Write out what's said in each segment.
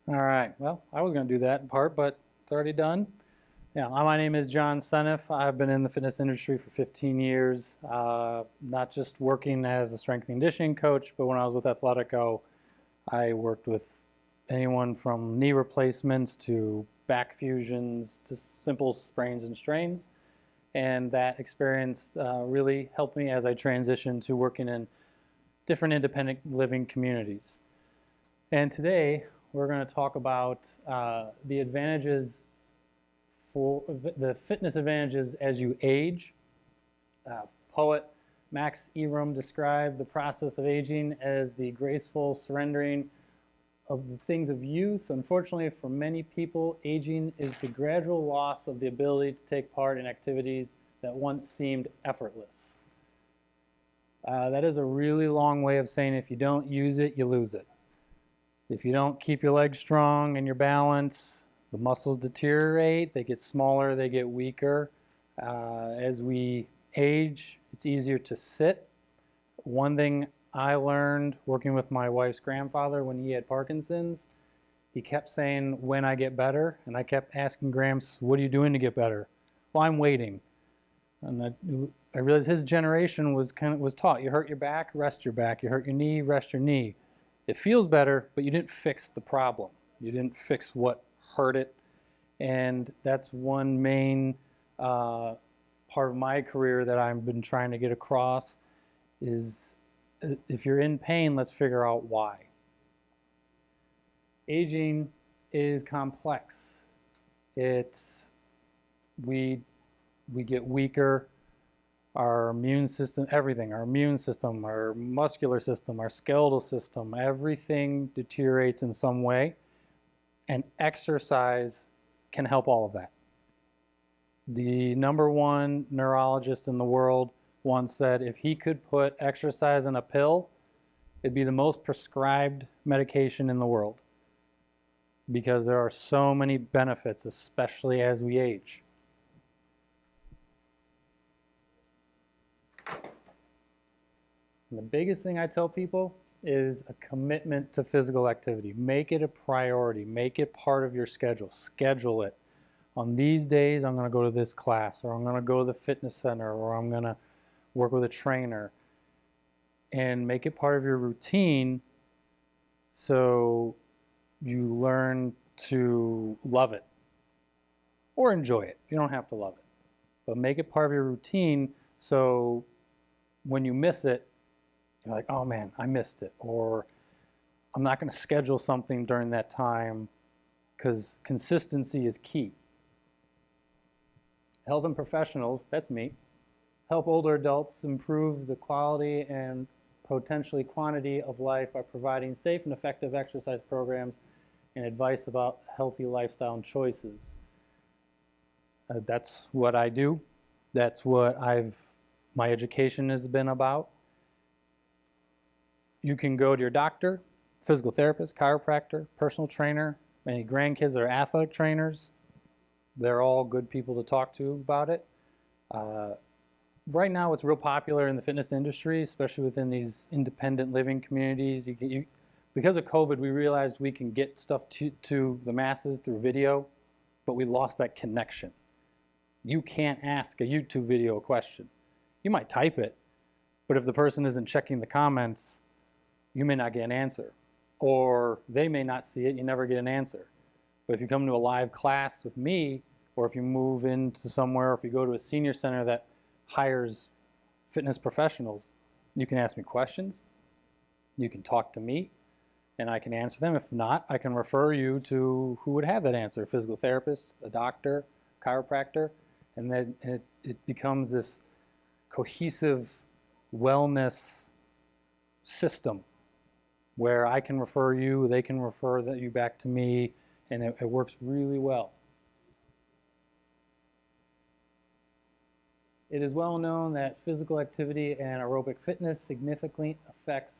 All right, well, I was going to do that in part, but it's already done. Yeah, my name is John Senft. I've been in the fitness industry for 15 years, not just working as a strength and conditioning coach, but when I was with Athletico, I worked with anyone from knee replacements to back fusions to simple sprains and strains. And that experience really helped me as I transitioned to working in different independent living communities. And today, we're going to talk about the advantages for the fitness advantages as you age. Poet Max Erum described the process of aging as the graceful surrendering of the things of youth. Unfortunately, for many people, aging is the gradual loss of the ability to take part in activities that once seemed effortless. That is a really long way of saying if you don't use it, you lose it. If you don't keep your legs strong and your balance, the muscles deteriorate, they get smaller, they get weaker. As we age, it's easier to sit. One thing I learned working with my wife's grandfather when he had Parkinson's, he kept saying, when I get better, and I kept asking Gramps, what are you doing to get better? Well, I'm waiting. And I realized his generation was taught, you hurt your back, rest your back. You hurt your knee, rest your knee. It feels better, but you didn't fix the problem. You didn't fix what hurt it. And that's one main part of my career that I've been trying to get across is if you're in pain, let's figure out why. Aging is complex. We get weaker. Our immune system, everything, our immune system, our muscular system, our skeletal system, everything deteriorates in some way, and exercise can help all of that. The #1 neurologist in the world once said if he could put exercise in a pill, it'd be the most prescribed medication in the world because there are so many benefits, especially as we age. And the biggest thing I tell people is a commitment to physical activity. Make it a priority. Make it part of your schedule. Schedule it. On these days, I'm going to go to this class, or I'm going to go to the fitness center, or I'm going to work with a trainer. And make it part of your routine so you learn to love it or enjoy it. You don't have to love it. But make it part of your routine so when you miss it, you're like, oh man, I missed it. Or I'm not going to schedule something during that time because consistency is key. Health and professionals, that's me, help older adults improve the quality and potentially quantity of life by providing safe and effective exercise programs and advice about healthy lifestyle choices. That's what I do. That's what my education has been about. You can go to your doctor, physical therapist, chiropractor, personal trainer. Any grandkids are athletic trainers. They're all good people to talk to about it. Right now, what's real popular in the fitness industry, especially within these independent living communities, because of COVID, we realized we can get stuff to the masses through video, but we lost that connection. You can't ask a YouTube video a question. You might type it, but if the person isn't checking the comments, you may not get an answer. Or they may not see it, you never get an answer. But if you come to a live class with me, or if you move into somewhere, or if you go to a senior center that hires fitness professionals, you can ask me questions, you can talk to me, and I can answer them. If not, I can refer you to who would have that answer, a physical therapist, a doctor, chiropractor, and then it becomes this cohesive wellness system where I can refer you, they can refer you back to me, and it works really well. It is well known that physical activity and aerobic fitness significantly affects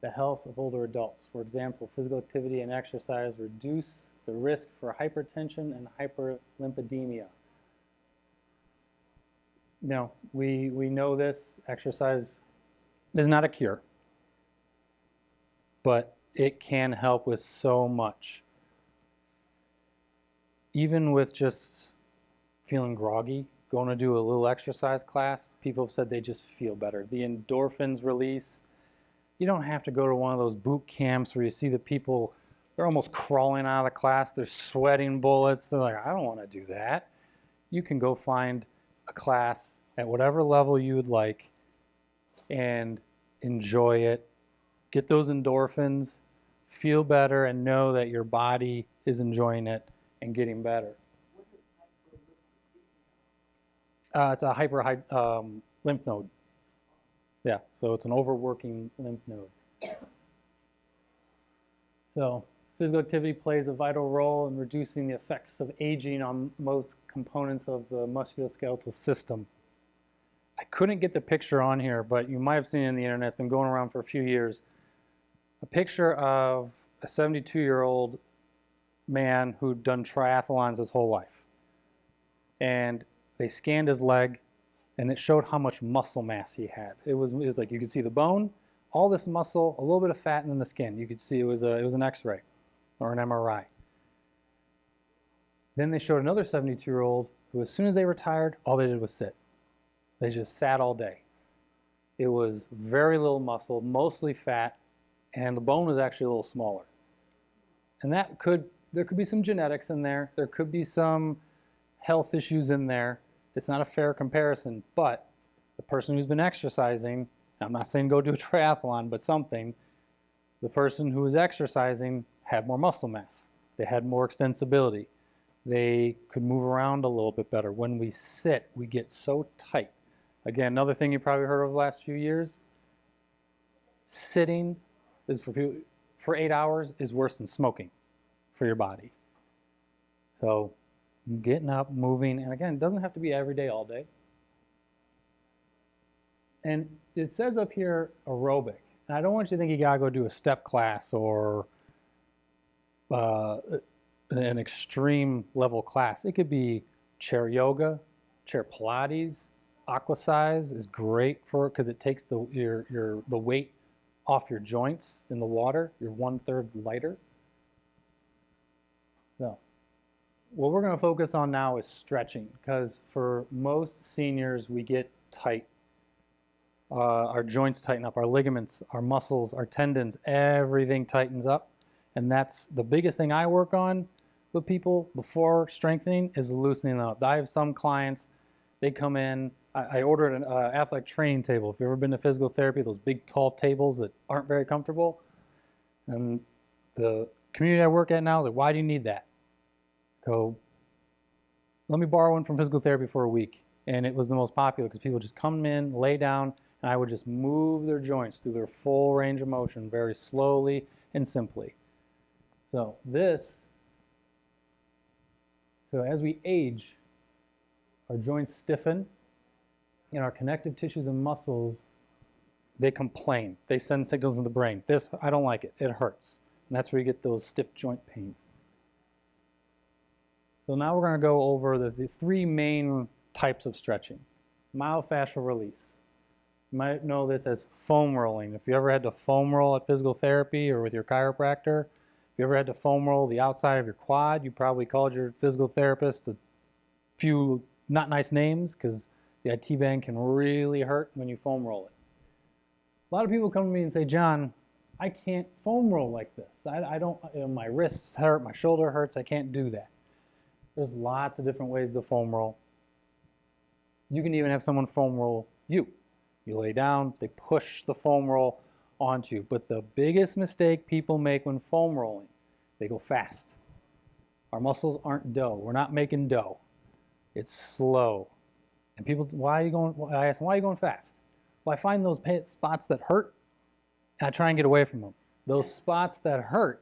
the health of older adults. For example, physical activity and exercise reduce the risk for hypertension and hyperlipidemia. No, we know this. Exercise is not a cure, but it can help with so much. even with just feeling groggy, going to do a little exercise class, people have said they just feel better. The endorphins release. You don't have to go to one of those boot camps where you see the people, they're almost crawling out of the class, they're sweating bullets. They're like, I don't want to do that. You can go find a class at whatever level you would like and enjoy it. Get those endorphins, feel better, and know that your body is enjoying it and getting better. It's a lymph node. Yeah, so it's an overworking lymph node. So physical activity plays a vital role in reducing the effects of aging on most components of the musculoskeletal system. I couldn't get the picture on here, but you might have seen it on the internet. It's been going around for a few years. A picture of a 72-year-old man who'd done triathlons his whole life. And they scanned his leg, and it showed how much muscle mass he had. It was like you could see the bone, all this muscle, a little bit of fat, and then the skin. You could see it was an X-ray or an MRI. Then they showed another 72-year-old who, as soon as they retired, all they did was sit. They just sat all day. It was very little muscle, mostly fat, and the bone was actually a little smaller. And there could be some genetics in there. There could be some health issues in there. It's not a fair comparison, but the person who's been exercising, I'm not saying go do a triathlon, but something, the person who was exercising had more muscle mass. They had more extensibility. They could move around a little bit better. When we sit, we get so tight. Again, another thing you probably heard over the last few years, sitting is for 8 hours is worse than smoking for your body. So getting up, moving, and again, it doesn't have to be every day, all day. And it says up here aerobic. And I don't want you to think you gotta go do a step class or an extreme level class. It could be chair yoga, chair Pilates. Aquasize is great for it because it takes the weight off your joints in the water. You're 1/3 lighter. So what we're going to focus on now is stretching, because for most seniors we get tight. Our joints tighten up, our ligaments, our muscles, our tendons, everything tightens up. And that's the biggest thing I work on with people before strengthening is loosening up. I have some clients, they come in, I ordered an athletic training table. If you've ever been to physical therapy, those big tall tables that aren't very comfortable. And the community I work at now, they're like, why do you need that? Go, let me borrow one from physical therapy for a week. And it was the most popular because people just come in, lay down, and I would just move their joints through their full range of motion very slowly and simply. So as we age, our joints stiffen, and our connective tissues and muscles, they complain. They send signals in the brain. This, I don't like it. It hurts. And that's where you get those stiff joint pains. So now we're going to go over the three main types of stretching. Myofascial release. You might know this as foam rolling. If you ever had to foam roll at physical therapy or with your chiropractor, if you ever had to foam roll the outside of your quad, you probably called your physical therapist a few not nice names because the IT band can really hurt when you foam roll it. A lot of people come to me and say, John, I can't foam roll like this. I don't, my wrists hurt, my shoulder hurts, I can't do that. There's lots of different ways to foam roll. You can even have someone foam roll you. You lay down, they push the foam roll onto you. But the biggest mistake people make when foam rolling, they go fast. Our muscles aren't dough. We're not making dough. It's slow. And people, I ask them, why are you going fast? Well, I find those spots that hurt, and I try and get away from them. Those spots that hurt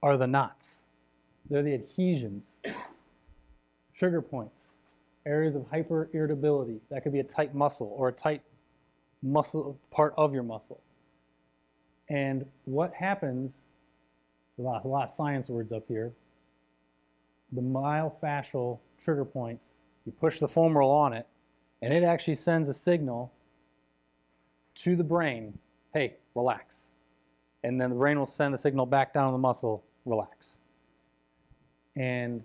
are the knots. They're the adhesions, trigger points, areas of hyperirritability. That could be a tight muscle or a tight muscle part of your muscle. And what happens, a lot of science words up here, the myofascial trigger points, you push the foam roll on it, and it actually sends a signal to the brain, hey, relax. And then the brain will send a signal back down the muscle, relax. And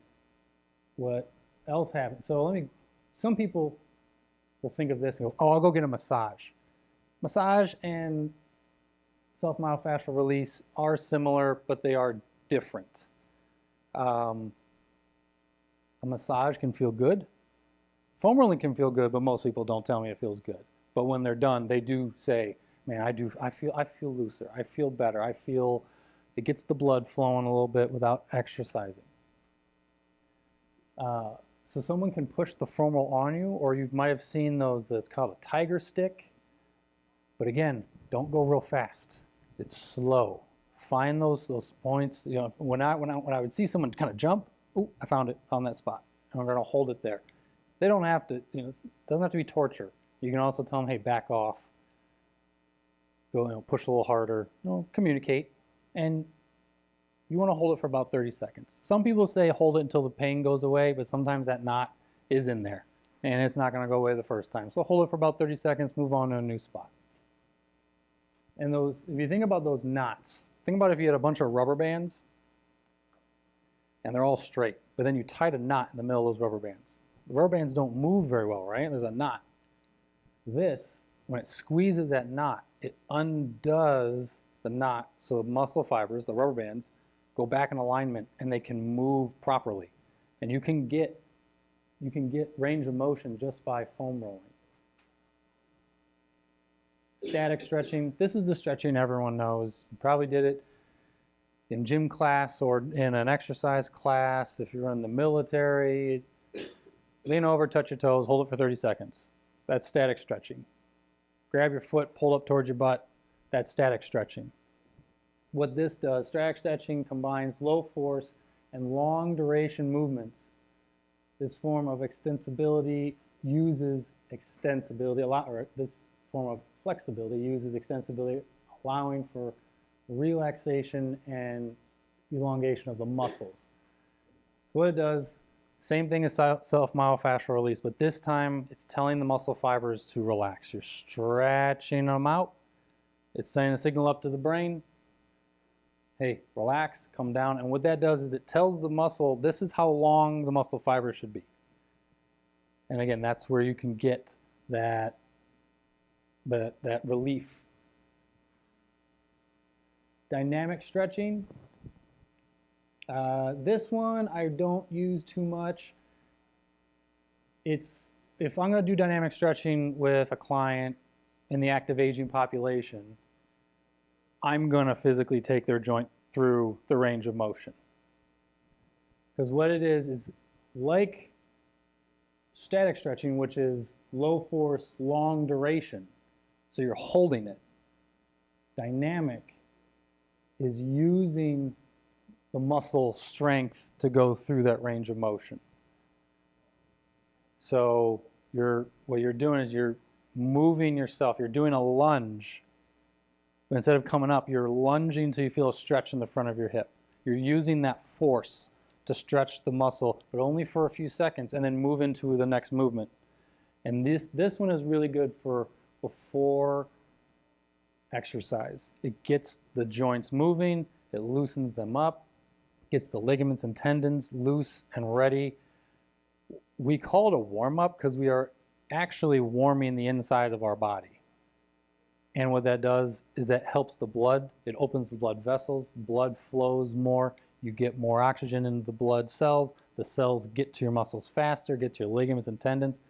what else happens? So some people will think of this and go, oh, I'll go get a massage. Massage and self-myofascial release are similar, but they are different. A massage can feel good. Foam rolling can feel good, but most people don't tell me it feels good. But when they're done, they do say, man, I feel looser. I feel better. I feel it gets the blood flowing a little bit without exercising. So someone can push the foam roll on you, or you might have seen those, that's called a tiger stick. But again, don't go real fast. It's slow. Find those points. You know, when I would see someone kind of jump, ooh, I found that spot. And I'm going to hold it there. They don't have to, you know, it doesn't have to be torture. You can also tell them, hey, back off. Go, you know, push a little harder. You know, communicate. And you want to hold it for about 30 seconds. Some people say hold it until the pain goes away, but sometimes that knot is in there. And it's not going to go away the first time. So hold it for about 30 seconds, move on to a new spot. And those, if you think about those knots, think about if you had a bunch of rubber bands and they're all straight, but then you tied a knot in the middle of those rubber bands. The rubber bands don't move very well, right? There's a knot. This, when it squeezes that knot, it undoes the knot so the muscle fibers, the rubber bands, go back in alignment and they can move properly. And you can get range of motion just by foam rolling. Static stretching, this is the stretching everyone knows. You probably did it in gym class or in an exercise class. If you're in the military, lean over, touch your toes, hold it for 30 seconds. That's static stretching. Grab your foot, pull up towards your butt. That's static stretching. What this does, static stretching combines low force and long duration movements. This form of extensibility uses extensibility a lot, or this form of flexibility uses extensibility, allowing for relaxation and elongation of the muscles. What it does, same thing as self-myofascial release, but this time it's telling the muscle fibers to relax. You're stretching them out. It's sending a signal up to the brain. Hey, relax, come down. And what that does is it tells the muscle, this is how long the muscle fiber should be. And again, that's where you can get that relief. Dynamic stretching. This one I don't use too much. If I'm going to do dynamic stretching with a client in the active aging population, I'm going to physically take their joint through the range of motion. Because what it is like static stretching, which is low force, long duration. So you're holding it. Dynamic is using the muscle strength to go through that range of motion. So what you're doing is you're moving yourself. You're doing a lunge. But instead of coming up, you're lunging until you feel a stretch in the front of your hip. You're using that force to stretch the muscle, but only for a few seconds, and then move into the next movement. And this one is really good for before exercise. It gets the joints moving, it loosens them up, gets the ligaments and tendons loose and ready. We call it a warm-up because we are actually warming the inside of our body. And what that does is that helps the blood. It opens the blood vessels, blood flows more, you get more oxygen into the blood cells, the cells get to your muscles faster, get to your ligaments and tendons.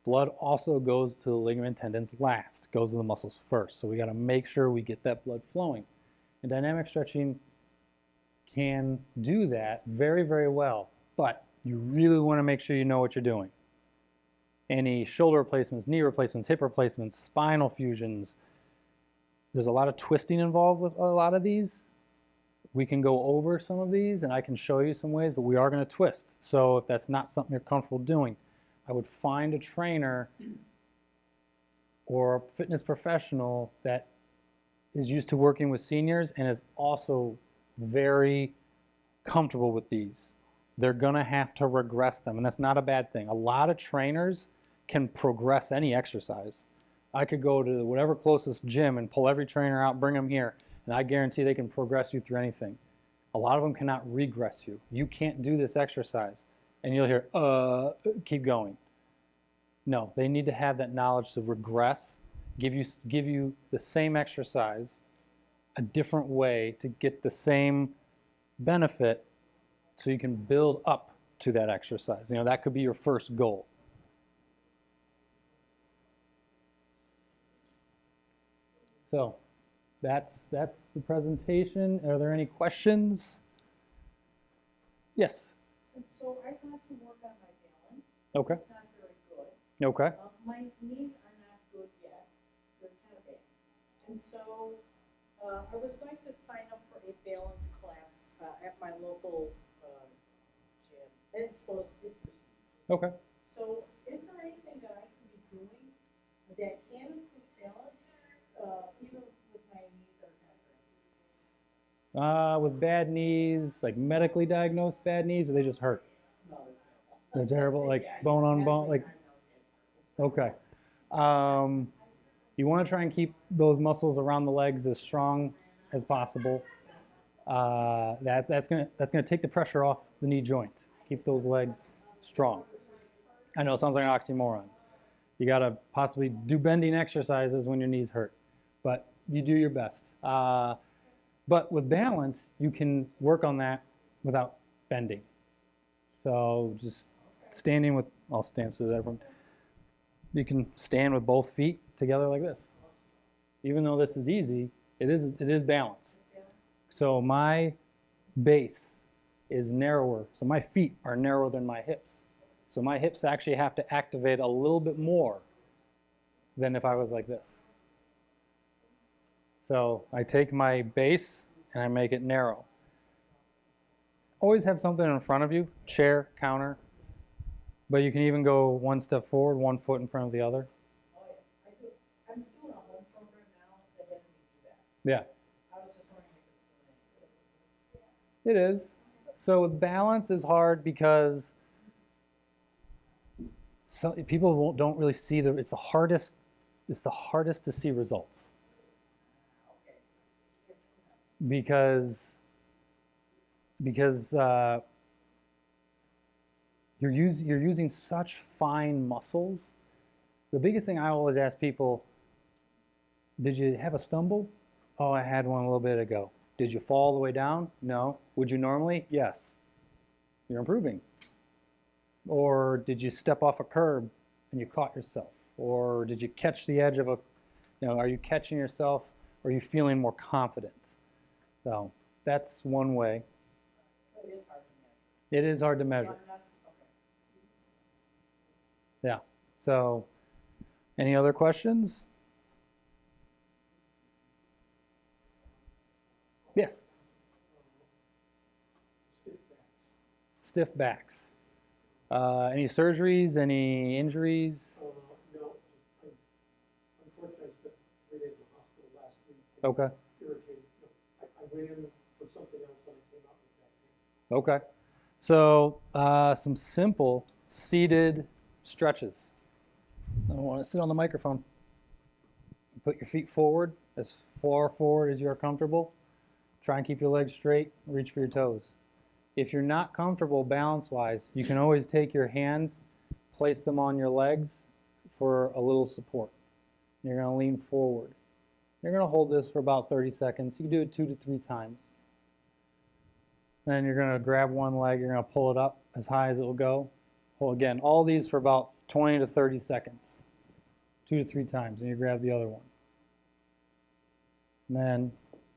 Blood also goes to the ligament and tendons last, goes to the muscles first. So we got to make sure we get that blood flowing. And dynamic stretching can do that very, very well, but you really want to make sure you know what you're doing. Any shoulder replacements, knee replacements, hip replacements, spinal fusions. There's a lot of twisting involved with a lot of these. We can go over some of these and I can show you some ways, but we are going to twist. So if that's not something you're comfortable doing, I would find a trainer or a fitness professional that is used to working with seniors and is also very comfortable with these. They're going to have to regress them, and that's not a bad thing. A lot of trainers can progress any exercise. I could go to whatever closest gym and pull every trainer out, bring them here, and I guarantee they can progress you through anything. A lot of them cannot regress you. You can't do this exercise. and you'll hear, keep going. No, they need to have that knowledge to regress, give you the same exercise, a different way to get the same benefit so you can build up to that exercise. That could be your first goal. So that's the presentation. Are there any questions? Yes. And so I got to work on my balance. Okay. It's not very good. Okay. My knees are not good yet. They're kind of bad. And so I was going to sign up for a balance class at my local gym. And it's supposed to be. Okay. So is there anything that I can be doing that can improve balance, even with my knees that are not great? With bad knees, like medically diagnosed bad knees, or they just hurt? No, They're terrible, like bone on bone, like, okay. You want to try and keep those muscles around the legs as strong as possible. That's gonna take the pressure off the knee joint. Keep those legs strong. I know it sounds like an oxymoron. You gotta possibly do bending exercises when your knees hurt, but you do your best. But with balance, you can work on that without bending. So just standing with, I'll stand so that everyone, you can stand with both feet together like this. Even though this is easy, it is balance. So my base is narrower. So my feet are narrower than my hips. So my hips actually have to activate a little bit more than if I was like this. So I take my base and I make it narrow. Always have something in front of you, chair, counter, but you can even go one step forward, 1 foot in front of the other. Oh, yeah. I'm doing a home program now that doesn't do that. Yeah. I was just wondering if it's It is. So balance is hard because people don't really see it's the hardest to see results. Because you're using such fine muscles. The biggest thing I always ask people, did you have a stumble? Oh, I had one a little bit ago. Did you fall all the way down? No. Would you normally? Yes. You're improving. Or did you step off a curb and you caught yourself? Or did you catch the edge of are you catching yourself? Or are you feeling more confident? So that's one way. It is hard to measure. Yeah. So any other questions? Yes. Stiff backs. Any surgeries? Any injuries? No. Unfortunately, I spent 3 days in the hospital last week. Okay. Irritated. I went in for something else and I came out with that pain. Okay. So some simple seated stretches. I don't want to sit on the microphone. Put your feet forward, as far forward as you are comfortable. Try and keep your legs straight. Reach for your toes. If you're not comfortable balance-wise, you can always take your hands, place them on your legs for a little support. You're going to lean forward. You're going to hold this for about 30 seconds. You can do it 2 to 3 times. Then you're going to grab one leg. You're going to pull it up as high as it will go. Well, again, all these for about 20 to 30 seconds. 2 to 3 times. And you grab the other one. And then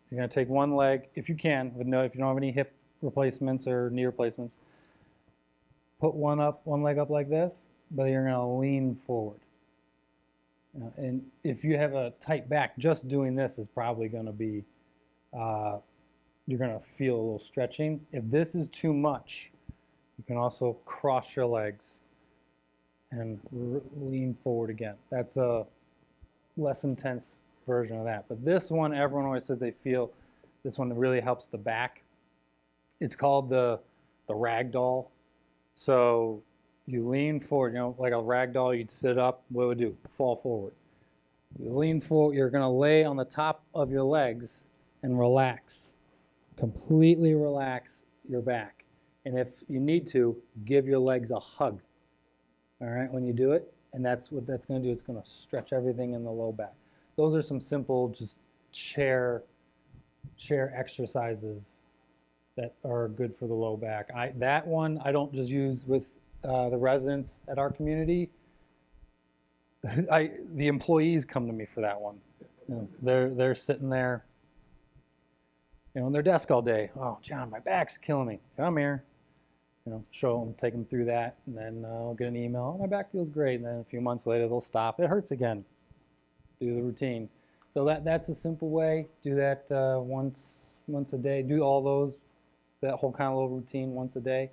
you're going to take one leg, if you can, if you don't have any hip replacements or knee replacements, put one leg up like this, but you're going to lean forward. And if you have a tight back, just doing this is probably going to be, you're going to feel a little stretching. If this is too much, you can also cross your legs and lean forward again. That's a less intense version of that. But this one, everyone always says they feel, this one really helps the back. It's called the ragdoll. So you lean forward, like a ragdoll, you'd sit up, what would it do? Fall forward. You lean forward, you're going to lay on the top of your legs and relax. Completely relax your back. And if you need to, give your legs a hug, all right, when you do it. And that's what that's going to do. It's going to stretch everything in the low back. Those are some simple, just chair exercises that are good for the low back. That one I don't just use with the residents at our community. The employees come to me for that one. You know, they're sitting there, you know, on their desk all day. Oh, John, my back's killing me. Come here. You know, show them, take them through that, and then I'll get an email. Oh, my back feels great. And then a few months later, they'll stop. It hurts again. Do the routine. So that's a simple way. Do that once a day. Do all those, that whole kind of little routine once a day.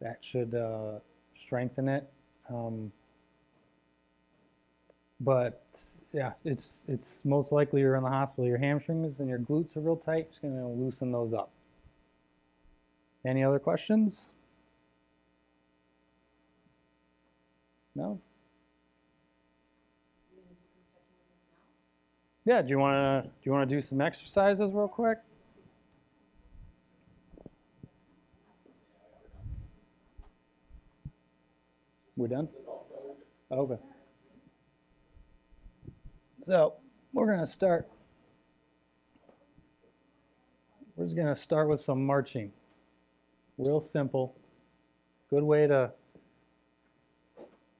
That should strengthen it. But yeah, it's most likely you're in the hospital. Your hamstrings and your glutes are real tight. Just going to loosen those up. Any other questions? No? Yeah, do you want to do some exercises real quick? We're done? Okay. So, we're going to start. We're just going to start with some marching. Real simple. Good way to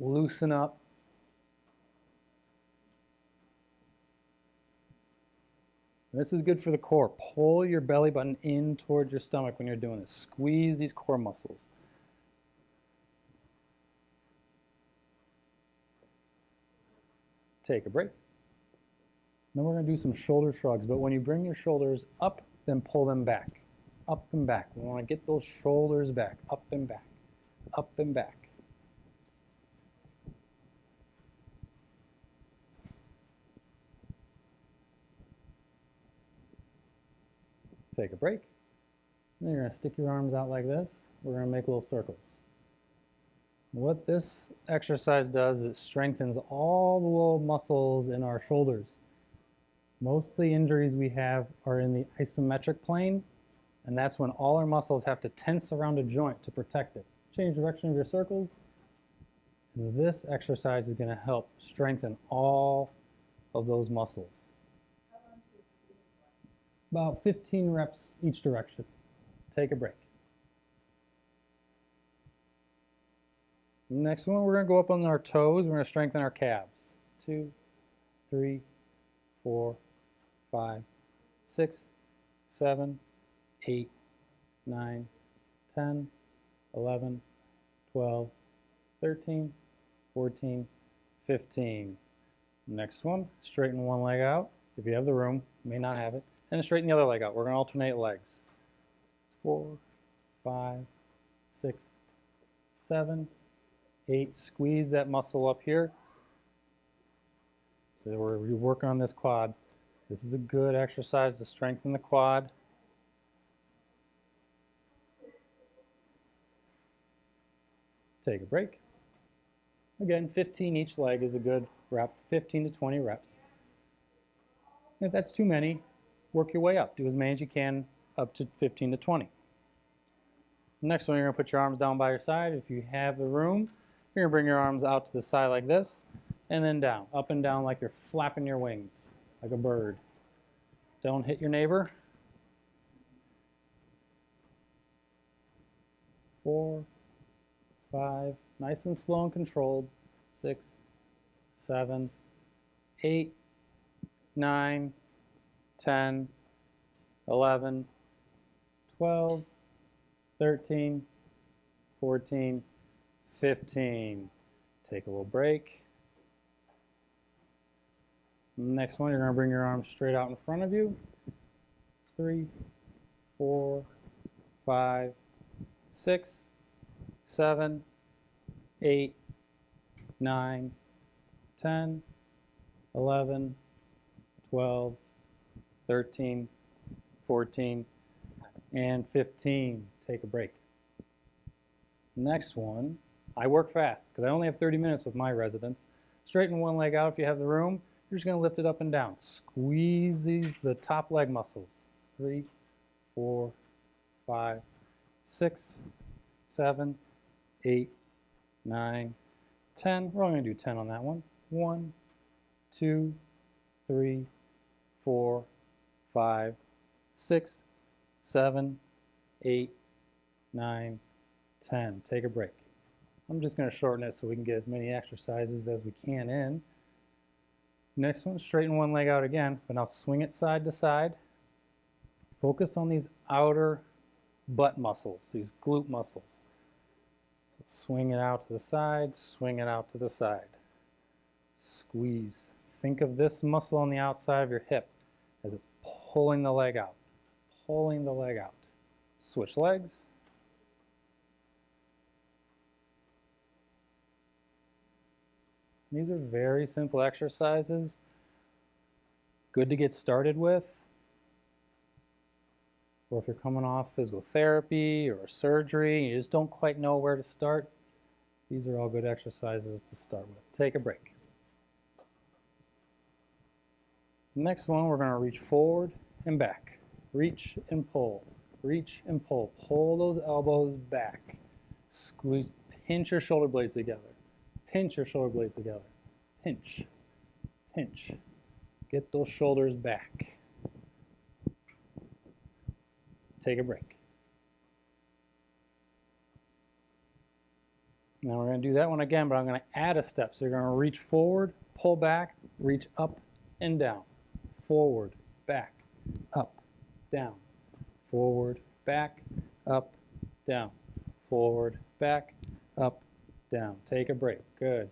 loosen up. This is good for the core. Pull your belly button in towards your stomach when you're doing this. Squeeze these core muscles. Take a break. Then we're going to do some shoulder shrugs, but when you bring your shoulders up, then pull them back. Up and back. We want to get those shoulders back. Up and back. Up and back. Take a break. Then you're going to stick your arms out like this. We're going to make little circles. What this exercise does is it strengthens all the little muscles in our shoulders. Most of the injuries we have are in the isometric plane, and that's when all our muscles have to tense around a joint to protect it. Change the direction of your circles. And this exercise is going to help strengthen all of those muscles. About 15 reps each direction. Take a break. Next one, we're going to go up on our toes. We're going to strengthen our calves. 2, 3, 4, 5, 6, 7, 8, 9, 10, 11, 12, 13, 14, 15. Next one, straighten one leg out. If you have the room, you may not have it. And straighten the other leg out. We're going to alternate legs. 4, 5, 6, 7, 8. Squeeze that muscle up here. So we're working on this quad. This is a good exercise to strengthen the quad. Take a break. Again, 15 each leg is a good rep, 15 to 20 reps. If that's too many, work your way up. Do as many as you can, up to 15 to 20. Next one, you're going to put your arms down by your side. If you have the room, you're going to bring your arms out to the side like this, and then down, up and down like you're flapping your wings, like a bird. Don't hit your neighbor. 4, 5, nice and slow and controlled. 6, 7, 8, 9, 10, 11, 12, 13, 14, 15. Take a little break. Next one, you're going to bring your arms straight out in front of you. 3, 4, 5, 6, 7, 8, 9, 10, 11, 12, 13, 14, and 15. Take a break. Next one, I work fast because I only have 30 minutes with my residents. Straighten one leg out if you have the room. You're just going to lift it up and down. Squeeze the top leg muscles. 3, 4, 5, 6, 7, 8, 9, 10. We're only going to do 10 on that one. 1, 2, 3, 4, 5, 6, 7, 8, 9, 10. Take a break. I'm just going to shorten it so we can get as many exercises as we can in. Next one, straighten one leg out again, but now swing it side to side. Focus on these outer butt muscles, these glute muscles. So swing it out to the side, swing it out to the side. Squeeze. Think of this muscle on the outside of your hip as it's pulling the leg out, pulling the leg out. Switch legs. These are very simple exercises, good to get started with. Or if you're coming off physical therapy or surgery and you just don't quite know where to start, these are all good exercises to start with. Take a break. Next one, we're going to reach forward and back. Reach and pull. Reach and pull. Pull those elbows back. Squeeze. Pinch your shoulder blades together. Pinch your shoulder blades together. Pinch. Pinch. Get those shoulders back. Take a break. Now we're going to do that one again, but I'm going to add a step. So you're going to reach forward, pull back, reach up and down. Forward, back, up, down. Forward, back, up, down. Forward, back, up, down. Take a break. Good.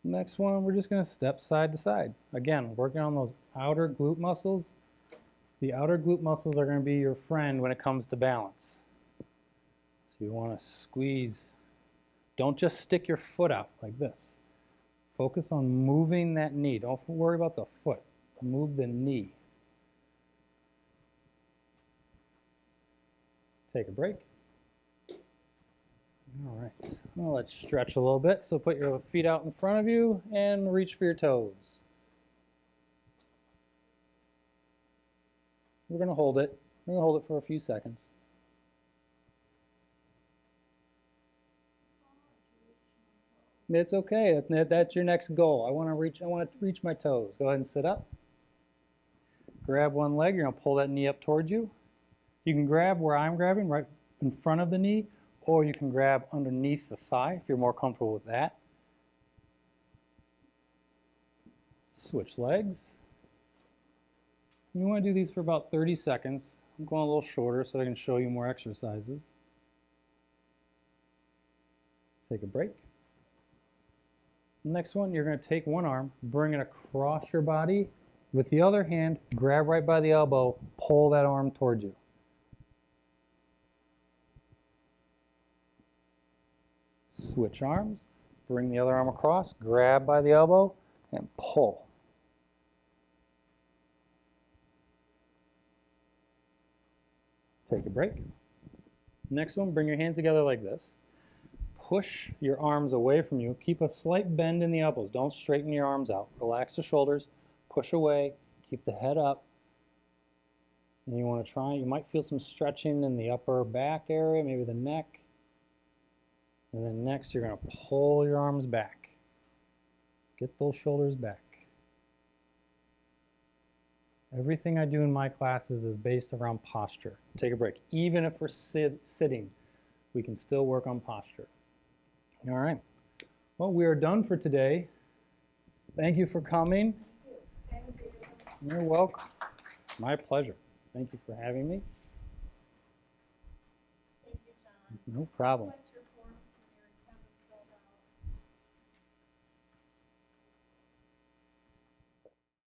Next one, we're just going to step side to side. Again, working on those outer glute muscles. The outer glute muscles are going to be your friend when it comes to balance. So you want to squeeze. Don't just stick your foot out like this. Focus on moving that knee. Don't worry about the foot. Move the knee. Take a break. All right, well, let's stretch a little bit. So put your feet out in front of you and reach for your toes. We're going to hold it. We're going to hold it for a few seconds. It's okay. That's your next goal. I want to reach my toes. Go ahead and sit up. Grab one leg. You're going to pull that knee up towards you. You can grab where I'm grabbing, right in front of the knee, or you can grab underneath the thigh if you're more comfortable with that. Switch legs. You want to do these for about 30 seconds. I'm going a little shorter so I can show you more exercises. Take a break. Next one, you're going to take one arm, bring it across your body. With the other hand, grab right by the elbow, pull that arm towards you. Switch arms, bring the other arm across, grab by the elbow, and pull. Take a break. Next one, bring your hands together like this. Push your arms away from you. Keep a slight bend in the elbows. Don't straighten your arms out. Relax the shoulders, push away, keep the head up. And you want to try, you might feel some stretching in the upper back area, maybe the neck. And then next, you're going to pull your arms back. Get those shoulders back. Everything I do in my classes is based around posture. Take a break. Even if we're sitting, we can still work on posture. All right. Well, we are done for today. Thank you for coming. Thank you. You're welcome. My pleasure. Thank you for having me. Thank you, John. No problem. I'd like